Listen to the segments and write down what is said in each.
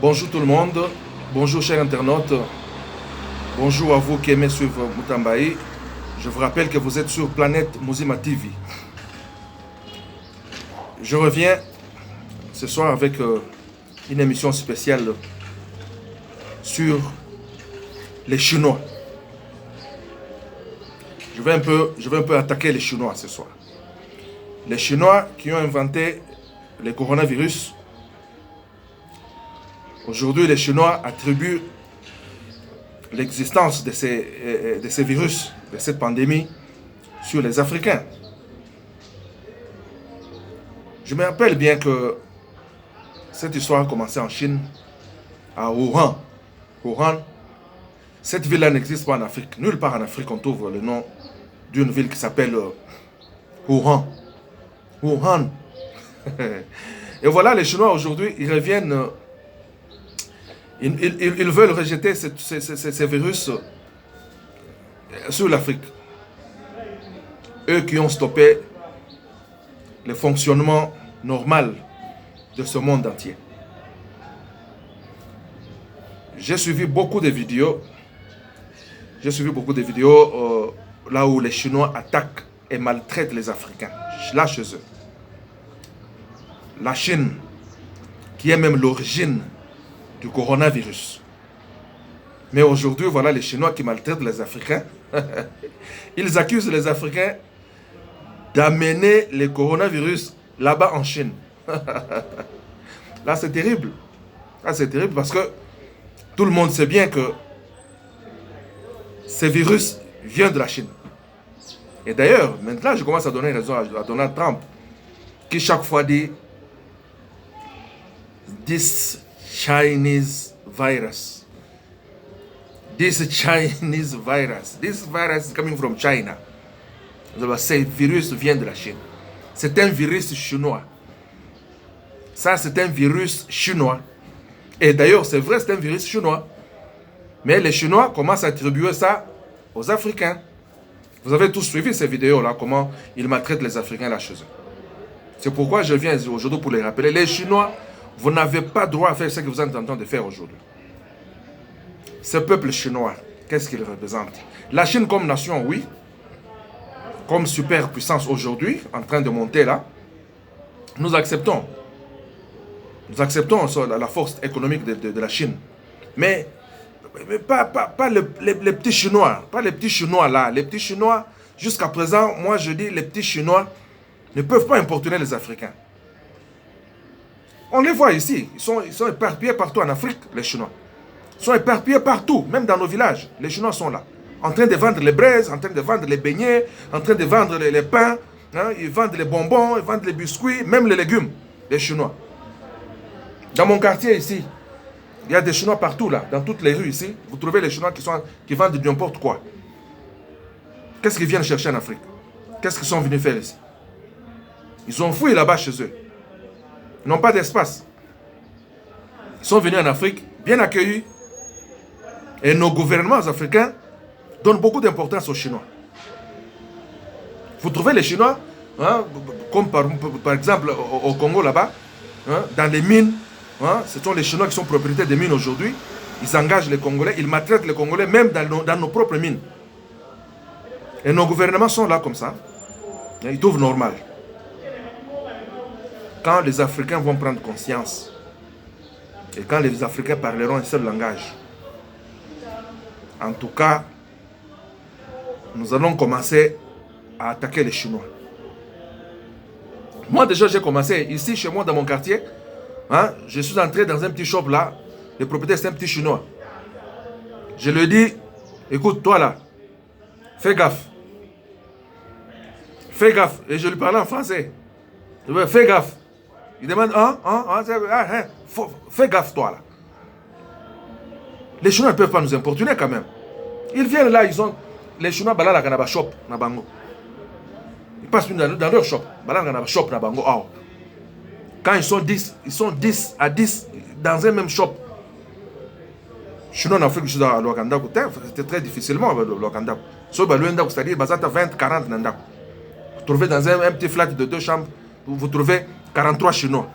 Bonjour tout le monde, bonjour chers internautes, bonjour à vous qui aimez suivre Mutambaï. Je vous rappelle que vous êtes sur Planète Muzima TV. Je reviens ce soir avec une émission spéciale sur les Chinois. Je vais un peu attaquer les Chinois ce soir. Les Chinois qui ont inventé le coronavirus. Aujourd'hui, les Chinois attribuent l'existence de ces virus, de cette pandémie, sur les Africains. Je me rappelle bien que cette histoire a commencé en Chine, à Wuhan. Wuhan, cette ville-là n'existe pas en Afrique. Nulle part en Afrique on trouve le nom d'une ville qui s'appelle Wuhan. Wuhan. Et voilà, les Chinois aujourd'hui, ils reviennent. Ils veulent rejeter ces virus sur l'Afrique. Eux qui ont stoppé le fonctionnement normal de ce monde entier. J'ai suivi beaucoup de vidéos. Là où les Chinois attaquent et maltraitent les Africains. Là chez eux. La Chine, qui est même l'origine du coronavirus. Mais aujourd'hui, voilà les Chinois qui maltraitent les Africains. Ils accusent les Africains d'amener le coronavirus là-bas en Chine. Là, c'est terrible. Là, c'est terrible parce que tout le monde sait bien que ce virus vient de la Chine. Et d'ailleurs, maintenant, je commence à donner raison à Donald Trump, qui chaque fois dit « This Chinese virus. This Chinese virus. This virus is coming from China. » Ce virus vient de la Chine. C'est un virus chinois. Ça, c'est un virus chinois. Et d'ailleurs, c'est vrai, c'est un virus chinois. Mais les Chinois commencent à attribuer ça aux Africains. Vous avez tous suivi ces vidéos-là, comment ils maltraitent les Africains là chez eux. C'est pourquoi je viens aujourd'hui pour les rappeler. Les Chinois, vous n'avez pas droit à faire ce que vous êtes en train de faire aujourd'hui. Ce peuple chinois, qu'est-ce qu'il représente? La Chine comme nation, oui. Comme superpuissance aujourd'hui, en train de monter là, nous acceptons. Nous acceptons la force économique de la Chine. Mais pas les petits Chinois. Pas les petits Chinois là. Les petits Chinois, jusqu'à présent, moi je dis, les petits Chinois ne peuvent pas importuner les Africains. On les voit ici. Ils sont éparpillés partout en Afrique, les Chinois. Ils sont éparpillés partout, même dans nos villages. Les Chinois sont là. En train de vendre les braises, en train de vendre les beignets, en train de vendre les pains. Hein, ils vendent les bonbons, ils vendent les biscuits, même les légumes, les Chinois. Dans mon quartier ici, il y a des Chinois partout là, dans toutes les rues ici. Vous trouvez les Chinois qui vendent n'importe quoi. Qu'est-ce qu'ils viennent chercher en Afrique? Qu'est-ce qu'ils sont venus faire ici? Ils ont fouillé là-bas chez eux. Ils n'ont pas d'espace. Ils sont venus en Afrique, bien accueillis. Et nos gouvernements africains donnent beaucoup d'importance aux Chinois. Vous trouvez les Chinois, hein, comme par exemple au Congo là-bas, hein, dans les mines, hein, ce sont les Chinois qui sont propriétaires des mines aujourd'hui. Ils engagent les Congolais, ils maltraitent les Congolais même dans nos propres mines. Et nos gouvernements sont là comme ça. Ils trouvent normal. Quand les Africains vont prendre conscience, et quand les Africains parleront un seul langage, en tout cas, nous allons commencer à attaquer les Chinois. Moi déjà j'ai commencé, ici chez moi dans mon quartier, hein, je suis entré dans un petit shop là, le propriétaire c'est un petit Chinois. Je lui dis, écoute toi là, fais gaffe. Fais gaffe. Et je lui parlais en français. Je lui dis, fais gaffe. Il demande, fais gaffe toi là. Les Chinois ne peuvent pas nous importuner quand même. Ils viennent là, ils ont... Les Chinois, balala kanaba shop na bango. Ils passent dans leur shop. Balala kanaba shop na bango. Quand ils sont 10 à 10 dans un même shop. Chinois en Afrique, je suis dans l'Okanda, c'était très difficilement l'Okanda. C'est-à-dire, bazata 20, 40 nanda. Vous trouvez dans un petit flat de 2 chambres, vous trouvez 43 Chinois.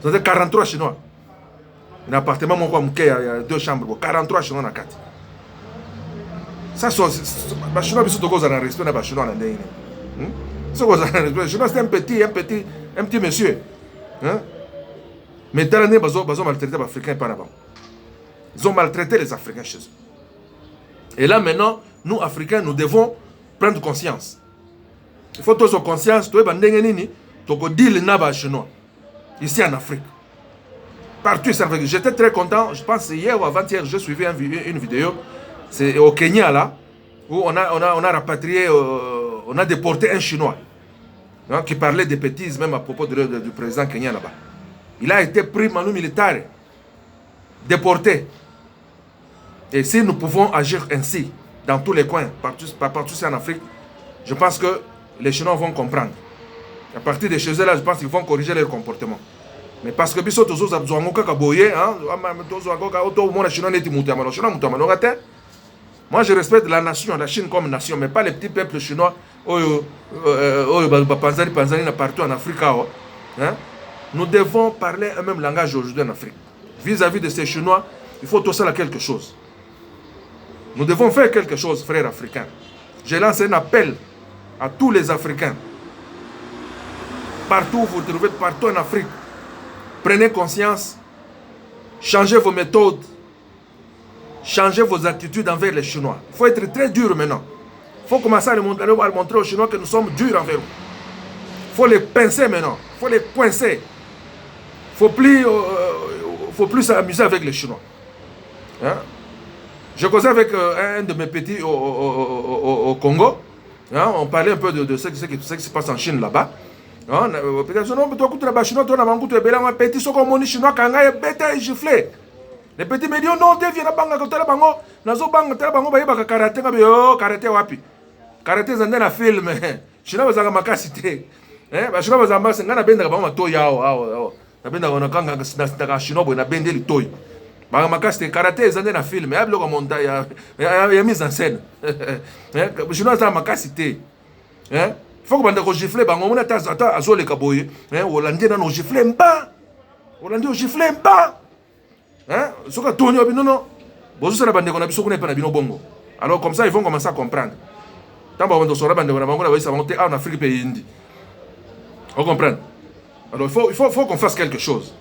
C'est-à-dire 43 Chinois. Un appartement, il y a 2 chambres, 43 chinois dans 4. Ça, c'est les Chinois qui sont en respect dans les Chinois. Les Chinois, c'est un petit monsieur. Mais dans l'année, ils ont maltraité les Africains par là-bas. Ils ont maltraité les Africains chez eux. Et là, maintenant, nous, Africains, nous devons prendre conscience. Il faut tous avoir conscience. Tu es deal naba chinois. Ici en Afrique. Partout, j'étais très content. Je pense hier ou avant-hier, j'ai suivi une vidéo. C'est au Kenya, là, où on a rapatrié, on a déporté un Chinois qui parlait des bêtises, même à propos du président kenyan là-bas. Il a été pris manu militaire, déporté. Et si nous pouvons agir ainsi, dans tous les coins, partout en Afrique, je pense que les Chinois vont comprendre. À partir de chez eux, là, je pense qu'ils vont corriger leur comportement. Mais parce que biso tozo za zongo kaka boye moi je respecte la nation, la Chine comme nation, mais pas les petits peuples chinois partout en Afrique. Nous devons parler un même langage aujourd'hui en Afrique. Vis-à-vis de ces Chinois, il faut tout ça quelque chose. Nous devons faire quelque chose, frères africains. Je lance un appel à tous les Africains. Partout où vous vous trouvez, partout en Afrique. Prenez conscience, changez vos méthodes, changez vos attitudes envers les Chinois. Il faut être très dur maintenant. Il faut commencer à montrer aux Chinois que nous sommes durs envers eux. Il faut les pincer maintenant, il faut les coincer. Il ne faut plus s'amuser avec les Chinois. Je causais avec un de mes petits au Congo. On parlait un peu de ce qui se passe en Chine là-bas. Les petits me disent non, tu viens à karaté, karaté wapi. Karaté c'est un film. Chinois bazanga makasité. Chinois bazamba sengana benda ba to yao. Na benda ona kanga na Chinois bo na bende li toy. Ba makasité karaté c'est un film. Ya biloko monta ya mise en scène. Chinois za makasité. Il faut que vous gifler, on a tata azole kaboye, Hollandais non gifler mba. Hollandais gifler mba. Ce que Tony Obino non. Bon ça la bande qu'on a biso connaît pas na bino bongo. Alors comme ça ils vont commencer à comprendre. Tant on sera bande on a bango ça va monter en Afrique pays indi. On comprend. Alors il faut qu'on fasse quelque chose.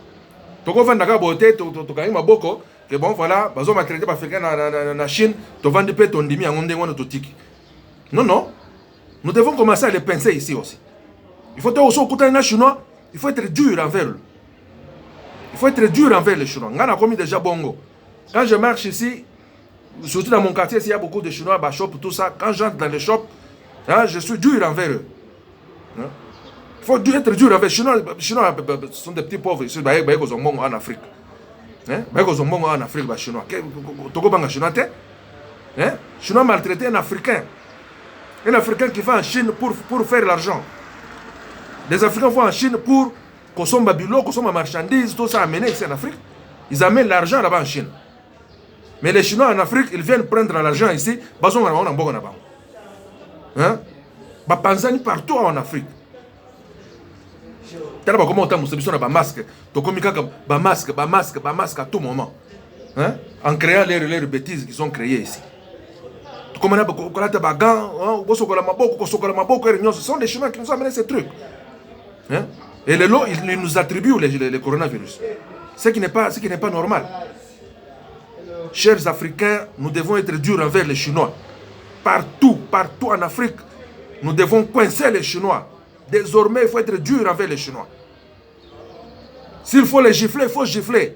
Donc on va ndaka boté to kangi maboko que bon voilà, bazo maltraiter ba africain na Chine, to vendre pe ton dimi en ndengo to tiki. Non. Nous devons commencer à les pincer ici aussi. Il faut aussi écouter les Chinois. Il faut être dur envers eux. Il faut être dur envers les Chinois. On a commis déjà bongo. Quand je marche ici, surtout dans mon quartier, s'il y a beaucoup de Chinois, shop, tout ça, quand j'entre dans les shops, je suis dur envers eux. Il faut être dur envers les Chinois. Les Chinois sont des petits pauvres ici. Ils sont en Afrique. Ils sont en Afrique, les Chinois. Chinois maltraités un Africain. Un Africain qui va en Chine pour faire l'argent. Les Africains vont en Chine pour consommer babilo, consommer marchandises, tout ça amener ici en Afrique. Ils amènent l'argent là-bas en Chine. Mais les Chinois en Afrique, ils viennent prendre l'argent ici. Ils sont partout en Afrique. Comment on a un masque, masque à tout moment. En créant les bêtises qu'ils ont créées ici. Comme on a beaucoup de bagan, ce sont les Chinois qui nous amènent ces trucs. Et les lots, ils nous attribuent les coronavirus. Ce qui n'est pas normal. Chers Africains, nous devons être durs envers les Chinois. Partout en Afrique, nous devons coincer les Chinois. Désormais, il faut être dur envers les Chinois. S'il faut les gifler, il faut gifler.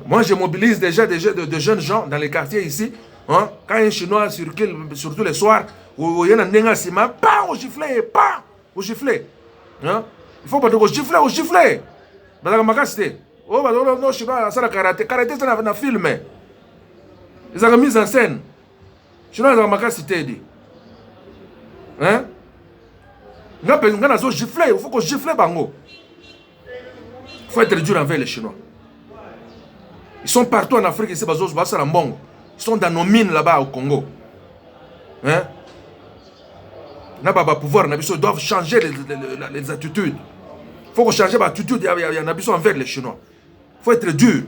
Moi, je mobilise déjà de jeunes gens dans les quartiers ici. Quand un Chinois circule, surtout les soirs, où il y a un négassima, pas au gifler, pas au gifler. Il faut pas au gifler, au gifler. Oh, non, Chinois, ça la karaté. Karaté, c'est un film. Ils ont mis en scène. Chinois, ils ont ma cité. Il faut qu'on gifle bango. Il faut être dur envers les Chinois. Ils sont partout en Afrique, ici, ils sont dans nos mines là-bas au Congo. Ils doivent changer les attitudes. Il faut qu'on change l'attitude envers les Chinois. Il faut être dur.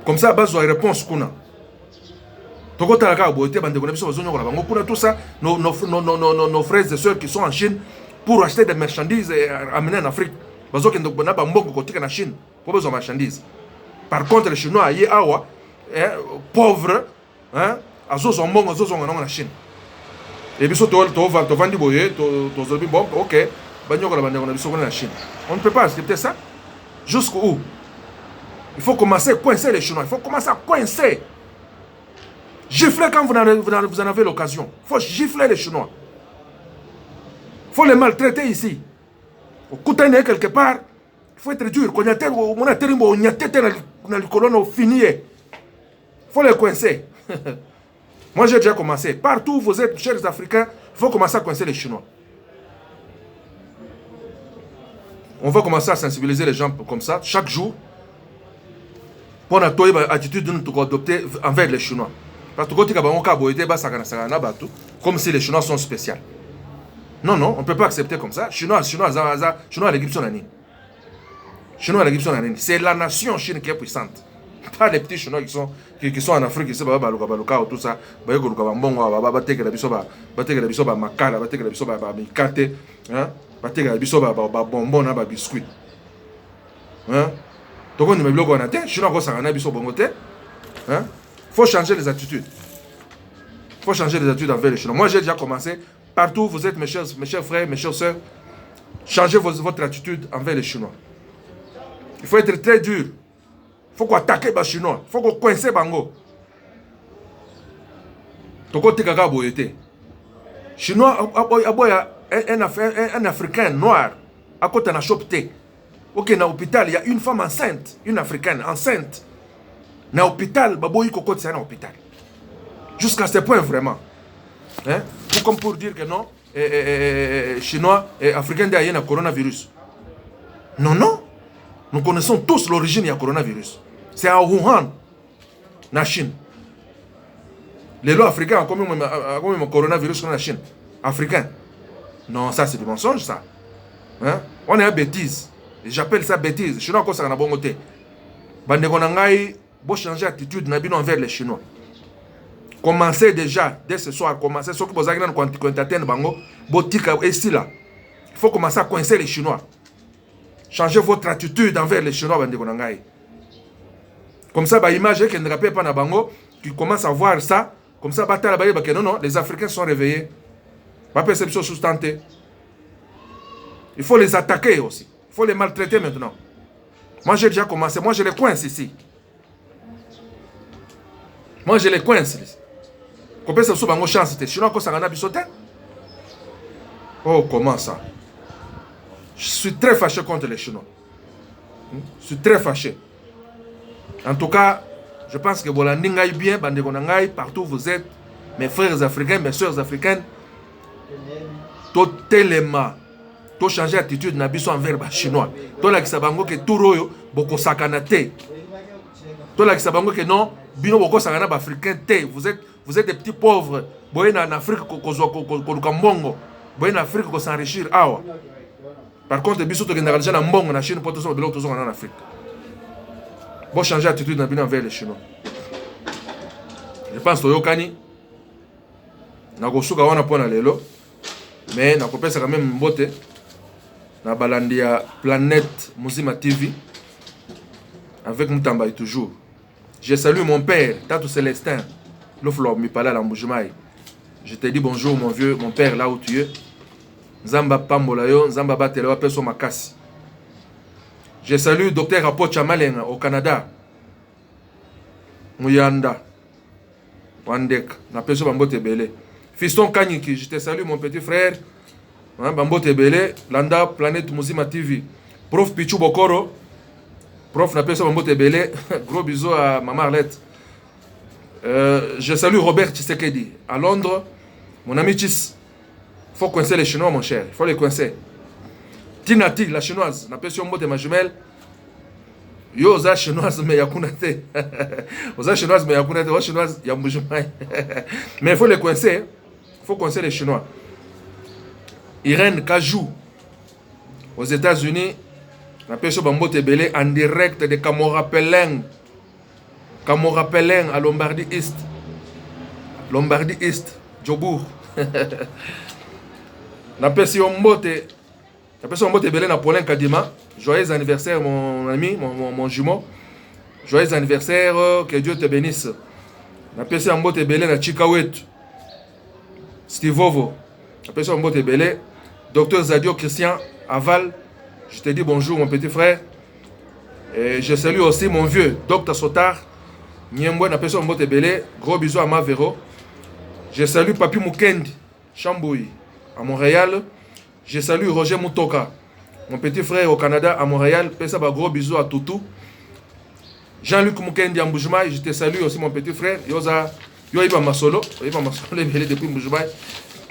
Comme ça, base de réponse qu'on a. Tout ça, nos frères et sœurs qui sont en Chine pour acheter des marchandises et amener en Afrique. Parce que nous avons en Chine pour besoin de marchandises. Par contre, les Chinois, ils sont pauvres, ils sont en Chine. Et puis, ils ont bon, ok, on ne peut pas accepter ça. Jusqu'où? Il faut commencer à coincer les Chinois. Il faut commencer à coincer. Gifler quand vous en avez l'occasion. Il faut gifler les Chinois. Il faut les maltraiter ici. Au Koutané, quelque part, il faut être dur. Quand il y a il faut les coincer. Moi, j'ai déjà commencé. Partout où vous êtes, chers Africains, il faut commencer à coincer les Chinois. On va commencer à sensibiliser les gens comme ça, chaque jour. Pour notre attitude de nous adopter envers les Chinois. Parce que comme si les Chinois sont spéciaux. Non, non, on ne peut pas accepter comme ça. Chinois, l'Égypte, c'est la nation Chine qui est puissante. Pas les petits Chinois qui sont en Afrique, qui sont tout ça. Faut changer les attitudes. Il faut changer les attitudes envers les Chinois. Moi, j'ai déjà commencé. Partout où vous êtes, mes chers frères, mes chères sœurs, changez votre attitude envers les Chinois. Il faut être très dur. Il faut qu'on attaque les Chinois. Il faut qu'on coince les Bango. Chinois, un Africain noir, à côté de la chopté. Ok, dans l'hôpital, il y a une femme enceinte, une Africaine enceinte. Dans l'hôpital, c'est un hôpital. Jusqu'à ce point, vraiment. Hein? Comme pour dire que non, Chinois et Africains derrière le coronavirus. Non, non. Nous connaissons tous l'origine du coronavirus. C'est à Wuhan, la Chine. Les lois africains ont comme le coronavirus dans la Chine. Africain. Non, ça c'est du mensonge, ça. Hein? On est à bêtise. J'appelle ça bêtise. Les Chinois, ça a un bon côté. Il faut changer d'attitude envers les Chinois. Commencez déjà, dès ce soir, commencez. Ce que vous avez il faut commencer à coincer les Chinois. Changez votre attitude envers les Chinois. Comme ça, l'image qui ne rappelle pas na bango, qui commence à voir ça, comme ça, non, non, les Africains sont réveillés. Ma perception sous-tentée. Il faut les attaquer aussi. Il faut les maltraiter maintenant. Moi, j'ai déjà commencé. Moi, je les coince ici. Moi, je les coince ici. Combien ça une chance? Chinois, ça a bisoté. Oh, comment ça? Je suis très fâché contre les Chinois. Je suis très fâché. En tout cas, je pense que voilà, n'ingaï bien, partout où vous êtes, mes frères africains, mes soeurs africaines, tout élément, tout changer d'attitude, n'abisso envers les Chinois. Tout là qui s'abango que tout royo, beaucoup sakanate. Tout là qui s'abango que non, bino beaucoup sakana africain te. Vous êtes des petits pauvres. Vous êtes en Afrique, vous êtes en Afrique, vous s'enrichir. Par contre, biso to kendaka déjà na mbongo na Chine pour tout ça, de l'autre en Afrique. Bon changer d'attitude envers les Chinois. Je pense que Yokani, nakosuka wana pona lelo, mais nakopesa quand même mbote na balandia Planète Muzima TV avec Mutamba toujours. Je salue mon père, Tatou Célestin, l'oflo mi pala la Mbujimai. Je te dis bonjour mon vieux, mon père là où tu es. Nzamba Pambolayo, Nzamba Batelewa Peso Makasi. Je salue Dr Apocha Malenga au Canada. Muyanda. Wandek. Na Peso Bambote Belé. Fiston Kanyiki, je te salue mon petit frère. Bambote Belé. Landa Planète Muzima TV. Prof Pichu Bokoro. Prof na Peso Bambote Belé. Gros bisous à Maman Arlette. Je salue Robert Tshisekedi. À Londres. Mon ami Chis. Il faut coincer les Chinois, mon cher. Il faut les coincer. Tinati, la chinoise, n'a pas su de ma jumelle. Yo, oza chinoise, mais yakunate. Oza chinoise, mais yakunate. Oza chinoise, yambujumai. Mais il faut les coincer. Il faut coincer les Chinois. Irène Kajou, aux États-Unis. Napesi bambote belé en direct de Kamorapeleng. Kamorapeleng à Lombardie East. Lombardie East, Djobour. Napesi mbote belé na Paulin Kadima. Joyeux anniversaire mon ami, mon jumeau. Joyeux anniversaire, que Dieu te bénisse. Napesi mbote belé na Chikawet. Stivovo. Napesi mbote belé. Docteur Zadio Christian Aval. Je te dis bonjour mon petit frère. Et je salue aussi mon vieux, Docteur Sotar. Niembwe napesi mbote belé. Gros bisous à Mavero. Je salue Papi Mukendi, Chambouy, à Montréal. Je salue Roger Moutoka, mon petit frère au Canada, à Montréal. Pesa ba gros bisous à Toutou. Jean-Luc Mukendi à Mboujmaï. Je te salue aussi mon petit frère. Yoza, Yoiba Masolo. Yoiba Masolo belé depuis Mboujmaï.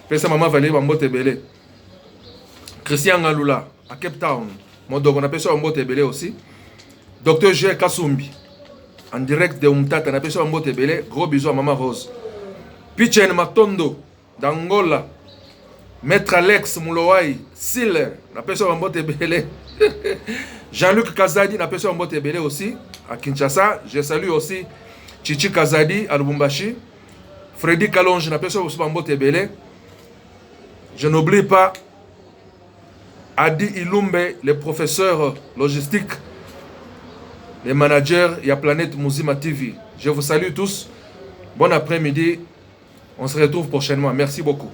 Pesa maman valé mbote belé. Christian Ngaloula, à Cape Town. Mon dogo, on appelle ça mbote belé aussi. Docteur G. Kasumbi, en direct de Umtata. On appelle ça mbote belé. Gros bisous à maman Rose. Pichen Matondo, d'Angola. Maître Alex Moulouaï, Siller, n'a pas sur un mot belé. Jean-Luc Kazadi, n'a pas sur un mot belé aussi, à Kinshasa. Je salue aussi Chichi Kazadi, à Lubumbashi. Freddy Kalonge, n'a pas sur un mot belé. Je n'oublie pas Adi Ilumbe, le professeur logistique, les managers, il y a Planète Mouzima TV. Je vous salue tous. Bon après-midi. On se retrouve prochainement. Merci beaucoup.